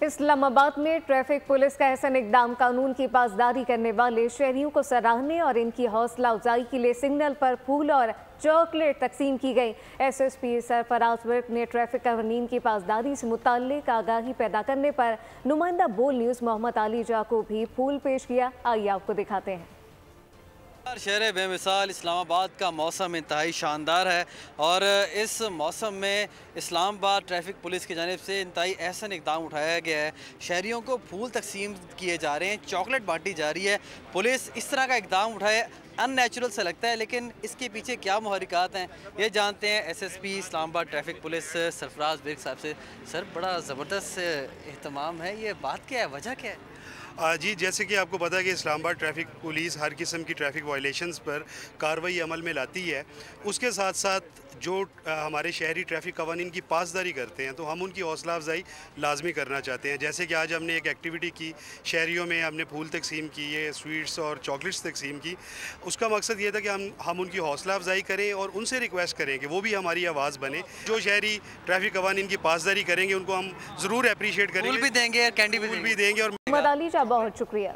इस्लामाबाद में traffic police का एहसन इकदाम कानून की पासदारी करने वाले शहरियों को सराहने और इनकी हौसला अफजाई के लिए सिग्नल पर फूल और चॉकलेट तकसीम की गई। एसएसपी सरफराज विर्क ने ट्रैफिक कानून की पासदारी से मुताल्लिक आगाही पैदा करने पर नुमाइंदा बोल न्यूज़ मोहम्मद अली जा को भी फूल पेश किया। आइए आपको दिखाते हैं। शहर बेमिसाल इस्लामाबाद का मौसम इंतहाई शानदार है और इस मौसम में इस्लामाबाद ट्रैफिक पुलिस की जानिब से इंतहाई एहसन इकदाम उठाया गया है। शहरियों को फूल तकसीम किए जा रहे हैं, चॉकलेट बांटी जा रही है। पुलिस इस तरह का इकदाम उठाए अननेचुरल से लगता है, लेकिन इसके पीछे क्या मुहरिकात हैं ये जानते हैं SSP Islamabad traffic police Sarfaraz Virk साहब से। सर, बड़ा ज़बरदस्त एहतमाम है, ये बात क्या है, वजह क्या है? जी, जैसे कि आपको पता है कि इस्लामाबाद ट्रैफिक पुलिस हर किस्म की ट्रैफिक वायलेशंस पर कार्रवाई अमल में लाती है। उसके साथ साथ जो हमारे शहरी ट्रैफिक कवानीन की पासदारी करते हैं, तो हम उनकी हौसला अफजाई लाजमी करना चाहते हैं। जैसे कि आज हमने एक एक्टिविटी की, शहरियों में हमने फूल तकसीम की, ये स्वीट्स और चॉकलेट्स तकसीम की। उसका मकसद ये था कि हम उनकी हौसला अफजाई करें और उनसे रिक्वेस्ट करें कि वो भी हमारी आवाज़ बने। जो शहरी ट्रैफिक कवानीन की पासदारी करेंगे उनको हम ज़रूर अप्रीशिएट करेंगे, फूल भी देंगे, कैंडी भी देंगे और मोहम्मद अली जा, बहुत शुक्रिया।